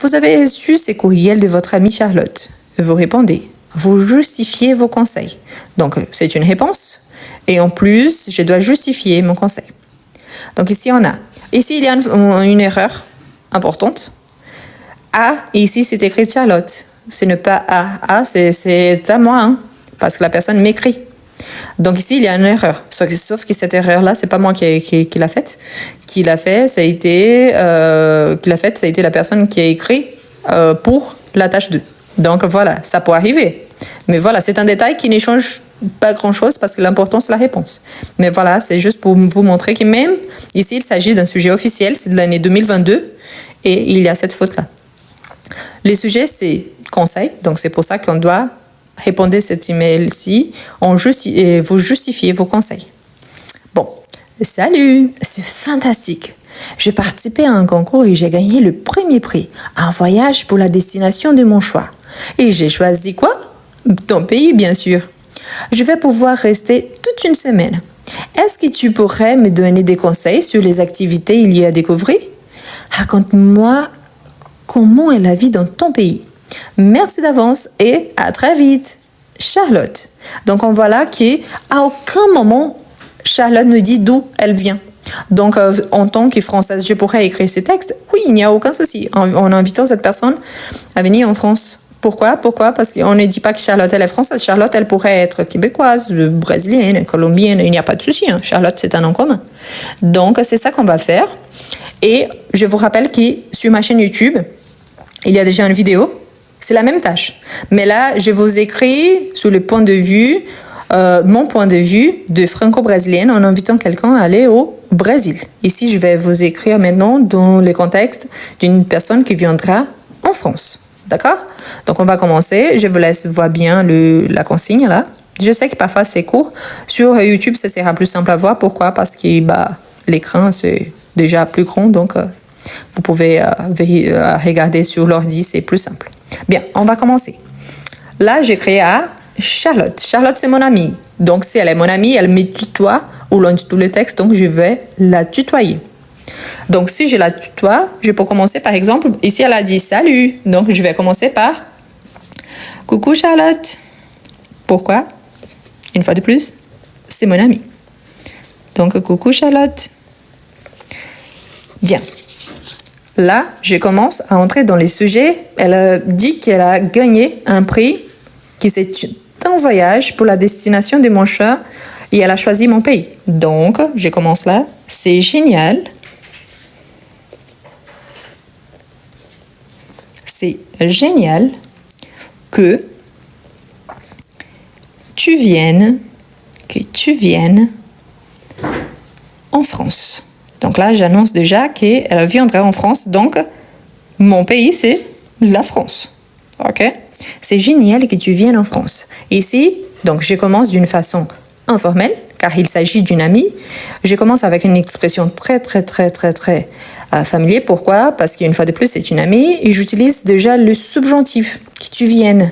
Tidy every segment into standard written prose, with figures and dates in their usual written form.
Vous avez reçu ces courriels de votre amie Charlotte. Vous répondez. Vous justifiez vos conseils. Donc, c'est une réponse. Et en plus, je dois justifier mon conseil. Donc, ici, il y a une erreur importante. A, ici, c'est écrit Charlotte. Ce n'est pas A. A, c'est à moi, hein, parce que la personne m'écrit. Donc ici, il y a une erreur. Sauf que cette erreur-là, c'est pas moi qui l'a faite. Qui l'a fait, ça a été la personne qui a écrit pour la tâche 2. Donc voilà, ça peut arriver. Mais voilà, c'est un détail qui n'échange pas grand-chose parce que l'important, c'est la réponse. Mais voilà, c'est juste pour vous montrer que même ici, il s'agit d'un sujet officiel, c'est de l'année 2022 et il y a cette faute-là. Le sujet, c'est conseil. Donc c'est pour ça qu'on doit répondez cet email-ci, vous justifiez vos conseils. Bon, salut, c'est fantastique. J'ai participé à un concours et j'ai gagné le premier prix, un voyage pour la destination de mon choix. Et j'ai choisi quoi? Ton pays, bien sûr. Je vais pouvoir rester toute une semaine. Est-ce que tu pourrais me donner des conseils sur les activités il y a à découvrir? Raconte-moi comment est la vie dans ton pays. Merci d'avance et à très vite. Charlotte. Donc, on voit là qu'à aucun moment, Charlotte nous dit d'où elle vient. Donc, en tant que Française, je pourrais écrire ces textes. Oui, il n'y a aucun souci. En invitant cette personne à venir en France. Pourquoi? Parce qu'on ne dit pas que Charlotte, elle est française. Charlotte, elle pourrait être québécoise, brésilienne, colombienne. Il n'y a pas de souci. Hein. Charlotte, c'est un nom commun. Donc, c'est ça qu'on va faire. Et je vous rappelle que sur ma chaîne YouTube, il y a déjà une vidéo. C'est la même tâche. Mais là, je vous écris sous le point de vue, mon point de vue de franco-brésilienne en invitant quelqu'un à aller au Brésil. Ici, je vais vous écrire maintenant dans le contexte d'une personne qui viendra en France. D'accord? Donc, on va commencer. Je vous laisse voir bien la consigne là. Je sais que parfois c'est court. Sur YouTube, ça sera plus simple à voir. Pourquoi? Parce que l'écran, c'est déjà plus grand. Donc, vous pouvez regarder sur l'ordi, c'est plus simple. Bien, on va commencer. Là, j'ai créé à Charlotte. Charlotte, c'est mon amie. Donc, si elle est mon amie, elle me tutoie au long de tout le texte. Donc, je vais la tutoyer. Donc, si je la tutoie, je peux commencer par exemple, ici, elle a dit salut. Donc, je vais commencer par coucou Charlotte. Pourquoi? Une fois de plus, c'est mon amie. Donc, coucou Charlotte. Bien. Là, je commence à entrer dans les sujets. Elle a dit qu'elle a gagné un prix, qui c'est un voyage pour la destination de mon choix, et elle a choisi mon pays. Donc, je commence là. C'est génial. C'est génial que tu viennes en France. Donc là, j'annonce déjà qu'elle viendra en France. Donc, mon pays, c'est la France. OK? C'est génial que tu viennes en France. Ici, donc, je commence d'une façon informelle, car il s'agit d'une amie. Je commence avec une expression très familière. Pourquoi? Parce qu'une fois de plus, c'est une amie. Et j'utilise déjà le subjonctif, que tu viennes.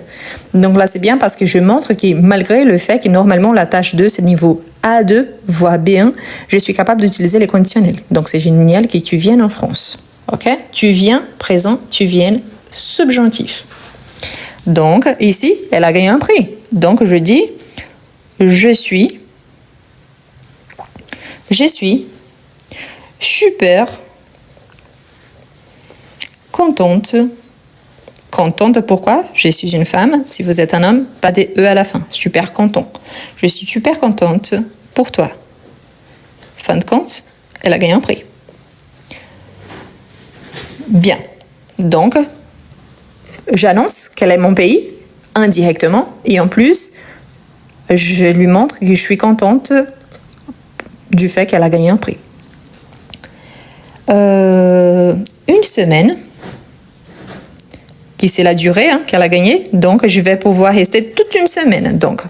Donc là, c'est bien parce que je montre que malgré le fait que normalement, la tâche 2, c'est niveau A2, voire B1, je suis capable d'utiliser les conditionnels. Donc, c'est génial que tu viennes en France. OK? Tu viens, présent, tu viennes, subjonctif. Donc, ici, elle a gagné un prix. Donc, je dis, je suis super contente. Contente, pourquoi? Je suis une femme. Si vous êtes un homme, pas des E à la fin. Super content. Je suis super contente pour toi. Fin de compte, elle a gagné un prix. Bien. Donc, j'annonce qu'elle est mon pays, indirectement. Et en plus, je lui montre que je suis contente du fait qu'elle a gagné un prix. Une semaine, qui c'est la durée qu'elle a gagnée. Donc, je vais pouvoir rester toute une semaine. Donc,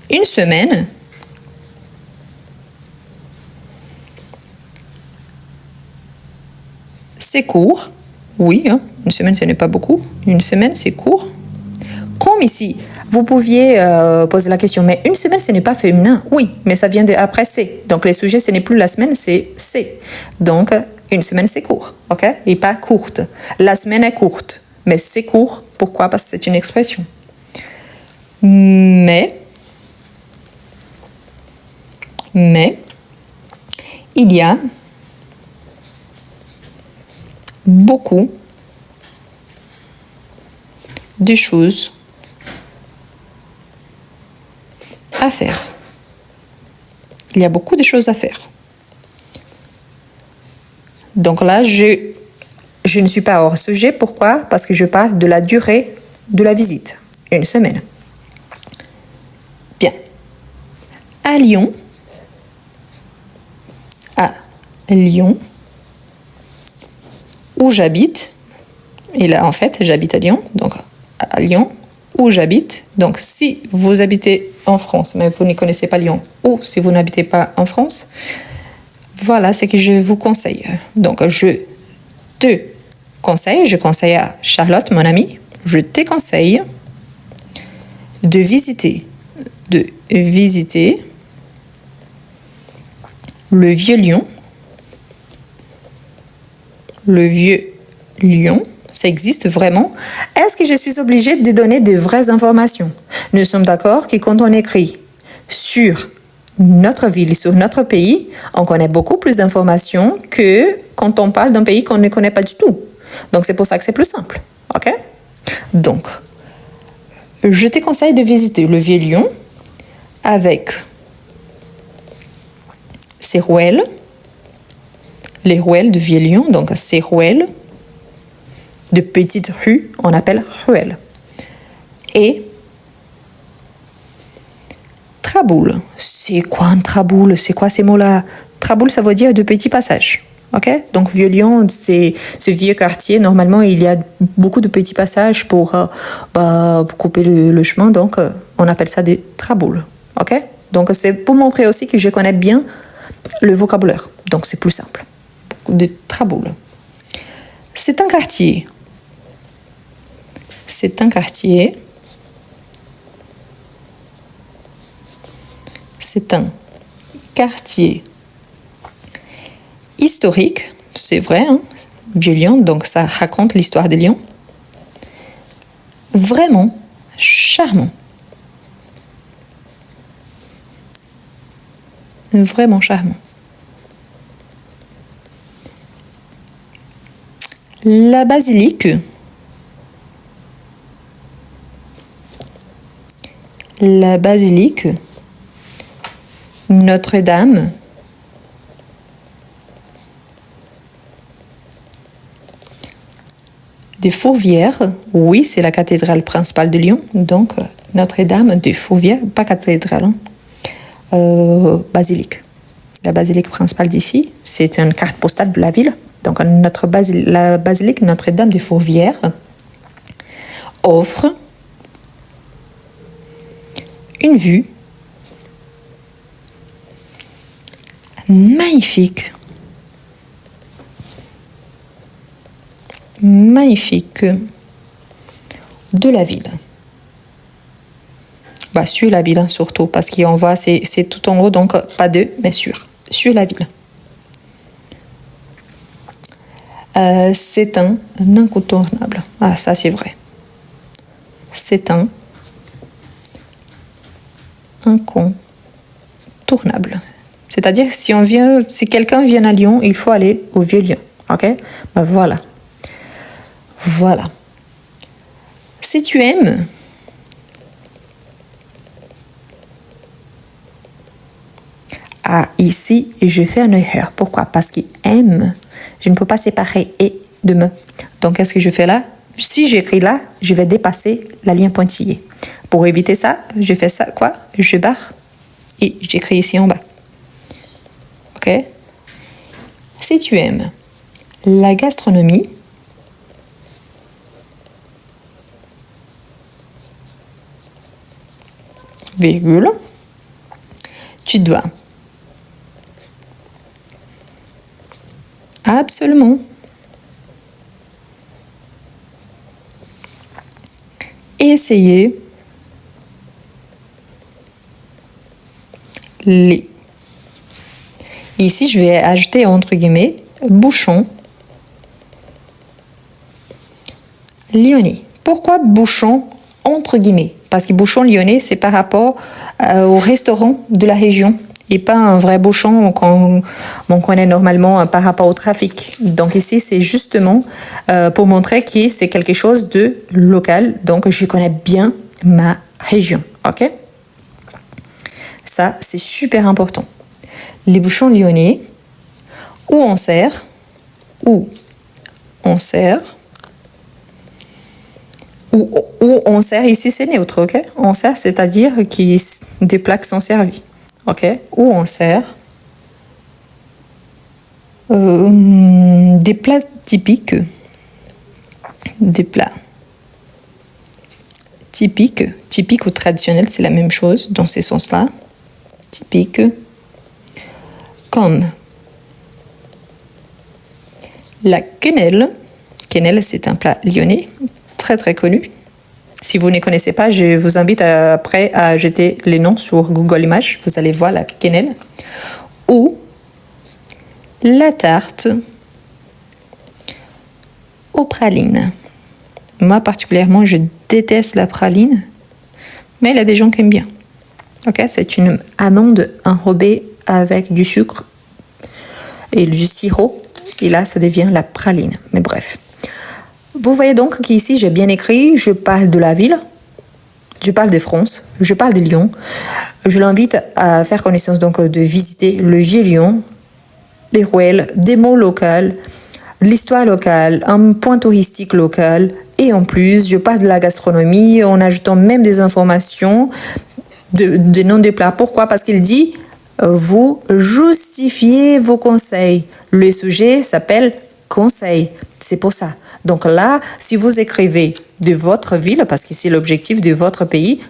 une semaine, c'est court. Oui, une semaine, ce n'est pas beaucoup. Une semaine, c'est court. Comme ici, vous pouviez poser la question, mais une semaine, ce n'est pas féminin. Oui, mais ça vient de après c'est. Donc, les sujets, ce n'est plus la semaine, c'est. Donc, Une semaine, c'est court, ok? Et pas courte. La semaine est courte, mais c'est court. Pourquoi? Parce que c'est une expression. Mais, il y a beaucoup de choses à faire. Il y a beaucoup de choses à faire. Donc là, je ne suis pas hors sujet. Pourquoi? Parce que je parle de la durée de la visite. Une semaine. Bien. À Lyon, où j'habite, et là, en fait, j'habite à Lyon, donc à Lyon, où j'habite. Donc, si vous habitez en France, mais vous ne connaissez pas Lyon, ou si vous n'habitez pas en France, voilà ce que je vous conseille. Donc, je conseille à Charlotte, mon amie, je te conseille de visiter le Vieux Lyon. Le Vieux Lyon, ça existe vraiment. Est-ce que je suis obligée de donner de vraies informations? Nous sommes d'accord que quand on écrit sur notre ville, sur notre pays, on connaît beaucoup plus d'informations que quand on parle d'un pays qu'on ne connaît pas du tout. Donc, c'est pour ça que c'est plus simple. OK? Donc, je te conseille de visiter le Vieux Lyon avec ses ruelles, les ruelles de Vieux Lyon, donc ces ruelles de petites rues, on appelle ruelles. Et Traboul. C'est quoi un Traboul? C'est quoi ces mots-là? Traboul, ça veut dire de petits passages. Ok? Donc Vieux Lyon, c'est ce vieux quartier. Normalement, il y a beaucoup de petits passages pour couper le chemin. Donc, on appelle ça des Traboules. Ok? Donc, c'est pour montrer aussi que je connais bien le vocabulaire. Donc, c'est plus simple. De Traboules. C'est un quartier. C'est un quartier. C'est un quartier historique, c'est vrai, hein, Vieux Lyon, donc ça raconte l'histoire de Lyon. Vraiment charmant. Vraiment charmant. La basilique. La basilique Notre-Dame des Fourvières, oui, c'est la cathédrale principale de Lyon, donc Notre-Dame des Fourvières, pas cathédrale, basilique. La basilique principale d'ici, c'est une carte postale de la ville. Donc la basilique Notre-Dame des Fourvières offre une vue magnifique de la ville. Sur la ville, surtout, parce qu'on voit, c'est tout en haut, donc pas de, mais sur la ville. C'est un incontournable. Ah, ça c'est vrai. C'est un incontournable. C'est-à-dire, si quelqu'un vient à Lyon, il faut aller au Vieux Lyon. Ok? Voilà. Voilà. Si tu aimes ici, je fais un erreur. Pourquoi? Parce qu'aime, je ne peux pas séparer et de me. Donc, qu'est-ce que je fais là? Si j'écris là, je vais dépasser la ligne pointillée. Pour éviter ça, je fais ça, quoi? Je barre et j'écris ici en bas. Ok? Si tu aimes la gastronomie, virgule, tu dois absolument essayer les. Ici, je vais ajouter entre guillemets bouchon lyonnais. Pourquoi bouchon entre guillemets? Parce que bouchon lyonnais, c'est par rapport au restaurant de la région et pas un vrai bouchon qu'on connaît normalement par rapport au trafic. Donc ici, c'est justement pour montrer que c'est quelque chose de local. Donc je connais bien ma région. Ok? Ça, c'est super important. Les bouchons lyonnais, où on sert, ou on sert, ici c'est neutre, ok? On sert, c'est-à-dire que des plats qui sont servis, ok? Où on sert des plats typiques, typiques ou traditionnels, c'est la même chose dans ces sens-là, typiques, comme la quenelle. Quenelle, c'est un plat lyonnais très très connu. Si vous ne connaissez pas, je vous invite après à jeter les noms sur Google Images. Vous allez voir la quenelle. Ou la tarte aux pralines. Moi particulièrement, je déteste la praline, mais il y a des gens qui aiment bien. Ok, c'est une amande enrobée avec du sucre et du sirop. Et là, ça devient la praline. Mais bref. Vous voyez donc qu'ici, j'ai bien écrit, je parle de la ville, je parle de France, je parle de Lyon. Je l'invite à faire connaissance donc de visiter le vieux Lyon, les ruelles, des mots locaux, l'histoire locale, un point touristique local. Et en plus, je parle de la gastronomie en ajoutant même des informations, des noms des plats. Pourquoi? Parce qu'il dit, vous justifiez vos conseils. Le sujet s'appelle conseil. C'est pour ça. Donc là, si vous écrivez de votre ville, parce que c'est l'objectif de votre pays,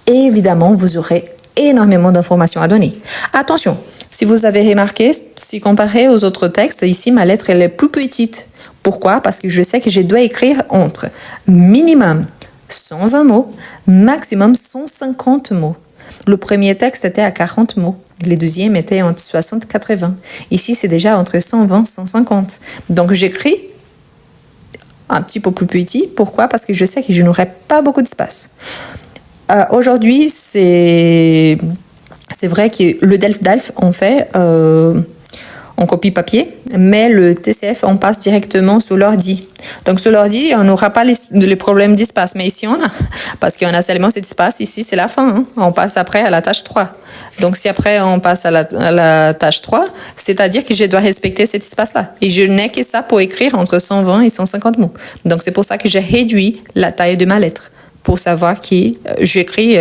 évidemment, vous aurez énormément d'informations à donner. Attention, si vous avez remarqué, si comparé aux autres textes, ici, ma lettre, elle est plus petite. Pourquoi? Parce que je sais que je dois écrire entre minimum 120 mots, maximum 150 mots. Le premier texte était à 40 mots. Les deuxièmes étaient entre 60 et 80. Ici, c'est déjà entre 120 et 150. Donc, j'écris un petit peu plus petit. Pourquoi? Parce que je sais que je n'aurai pas beaucoup d'espace. Aujourd'hui, c'est vrai que le DELF, on fait en copie papier, mais le TCF, on passe directement sur l'ordi. Donc, sur l'ordi, on n'aura pas les problèmes d'espace. Mais ici, on a. Parce qu'on a seulement cet espace. Ici, c'est la fin. Hein. On passe après à la tâche 3. Donc, si après, on passe à la tâche 3, c'est-à-dire que je dois respecter cet espace-là. Et je n'ai que ça pour écrire entre 120 et 150 mots. Donc, c'est pour ça que j'ai réduit la taille de ma lettre. Pour savoir que j'écris,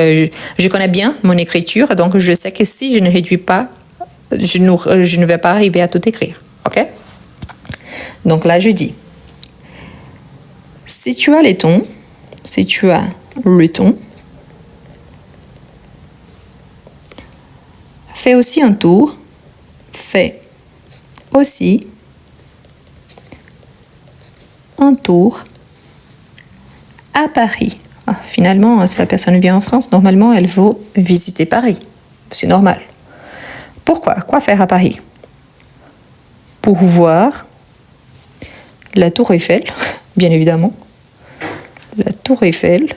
je connais bien mon écriture. Donc, je sais que si je ne réduis pas, je ne vais pas arriver à tout écrire. OK? Donc là, je dis, si tu as le ton, fais aussi un tour, à Paris. Ah, finalement, si la personne vient en France, normalement, elle va visiter Paris. C'est normal. Pourquoi? Quoi faire à Paris? Pour voir la Tour Eiffel, bien évidemment. La Tour Eiffel.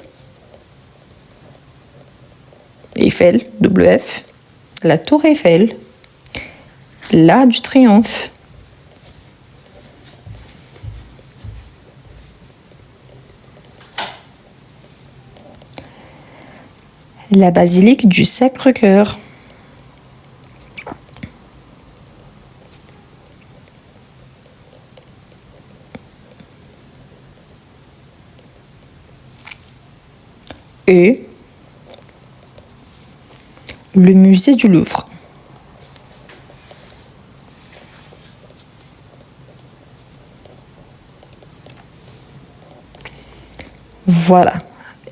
Eiffel, WF. La Tour Eiffel. L'Arc du Triomphe. La basilique du Sacré-Cœur. Et le musée du Louvre. Voilà.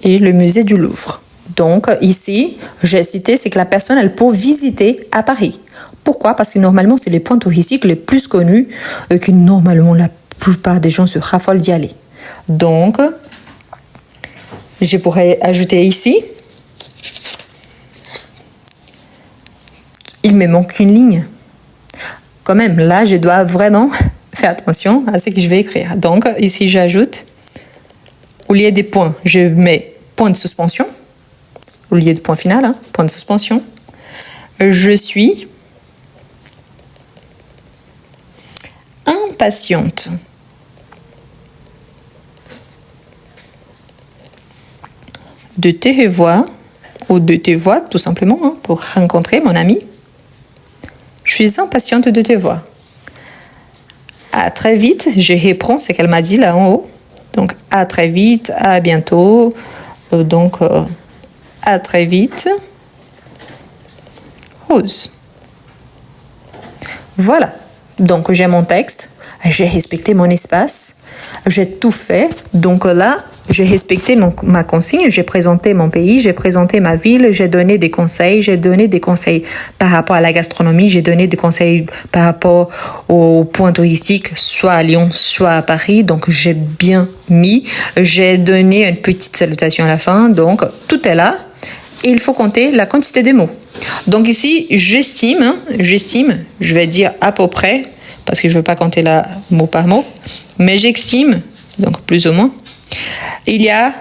Et le musée du Louvre. Donc, ici, j'ai cité, c'est que la personne, elle peut visiter à Paris. Pourquoi? Parce que normalement, c'est les points touristiques les plus connus que normalement, la plupart des gens se raffolent d'y aller. Donc, je pourrais ajouter ici, il me manque une ligne. Quand même, là, je dois vraiment très attention à ce que je vais écrire. Donc, ici, j'ajoute, au lieu des points, je mets point de suspension. Au lieu de point final, hein, point de suspension. Je suis impatiente de te revoir, ou de te voir tout simplement, hein, pour rencontrer mon ami. Je suis impatiente de te voir. À très vite, je reprends ce qu'elle m'a dit là en haut. Donc, à très vite, à bientôt. À très vite. Rose. Voilà. Donc, j'ai mon texte. J'ai respecté mon espace. J'ai tout fait. Donc là, j'ai respecté ma consigne. J'ai présenté mon pays. J'ai présenté ma ville. J'ai donné des conseils. J'ai donné des conseils par rapport à la gastronomie. J'ai donné des conseils par rapport aux points touristiques, soit à Lyon, soit à Paris. Donc, j'ai bien mis. J'ai donné une petite salutation à la fin. Donc, tout est là. Et il faut compter la quantité de mots. Donc ici, j'estime, je vais dire à peu près, parce que je ne veux pas compter là mot par mot, mais j'estime, donc plus ou moins, il y a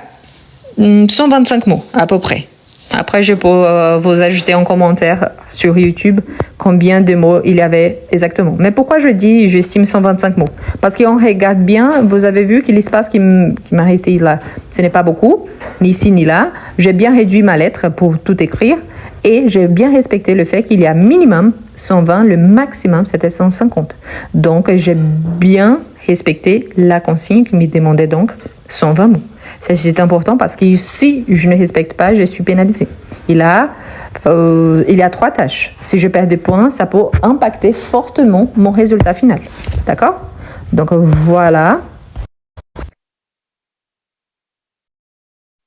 125 mots à peu près. Après, je peux vous ajouter en commentaire sur YouTube combien de mots il y avait exactement. Mais pourquoi je dis j'estime 125 mots? Parce qu'on regarde bien, vous avez vu que l'espace qui m'a resté là, ce n'est pas beaucoup, ni ici ni là. J'ai bien réduit ma lettre pour tout écrire et j'ai bien respecté le fait qu'il y a minimum 120, le maximum c'était 150. Donc, j'ai bien respecté la consigne qui me demandait donc 120 mots. C'est important parce que si je ne respecte pas, je suis pénalisée. Il y a 3 tâches. Si je perds des points, ça peut impacter fortement mon résultat final. D'accord? Donc voilà.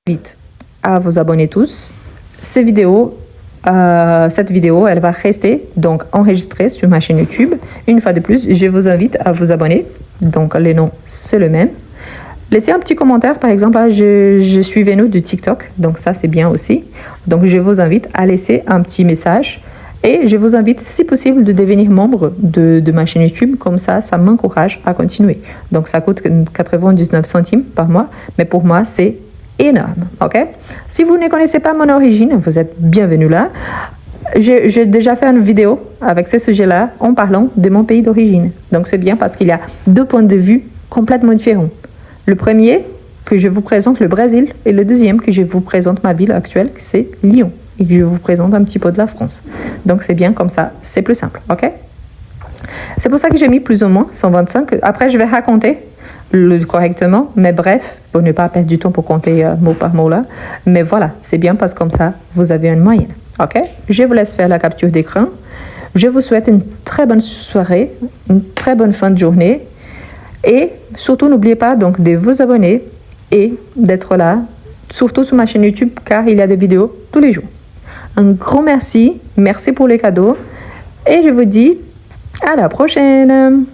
Vite à vous abonner tous. Cette vidéo, elle va rester donc enregistrée sur ma chaîne YouTube. Une fois de plus, je vous invite à vous abonner. Donc le nom, c'est le même. Laissez un petit commentaire, par exemple, là, je suis venue de TikTok, donc ça c'est bien aussi. Donc je vous invite à laisser un petit message et je vous invite, si possible, de devenir membre de ma chaîne YouTube, comme ça m'encourage à continuer. Donc ça coûte 99 centimes par mois, mais pour moi c'est énorme, ok? Si vous ne connaissez pas mon origine, vous êtes bienvenue là. J'ai déjà fait une vidéo avec ce sujet-là en parlant de mon pays d'origine. Donc c'est bien parce qu'il y a 2 points de vue complètement différents. Le premier que je vous présente, le Brésil, et le deuxième que je vous présente ma ville actuelle, c'est Lyon, et que je vous présente un petit peu de la France. Donc c'est bien comme ça, c'est plus simple, ok? C'est pour ça que j'ai mis plus ou moins 125. Après, je vais raconter correctement, mais bref, pour ne pas perdre du temps pour compter mot par mot là. Mais voilà, c'est bien parce que comme ça, vous avez une moyenne, ok? Je vous laisse faire la capture d'écran. Je vous souhaite une très bonne soirée, une très bonne fin de journée. Et surtout, n'oubliez pas donc de vous abonner et d'être là, surtout sur ma chaîne YouTube, car il y a des vidéos tous les jours. Un grand merci pour les cadeaux et je vous dis à la prochaine.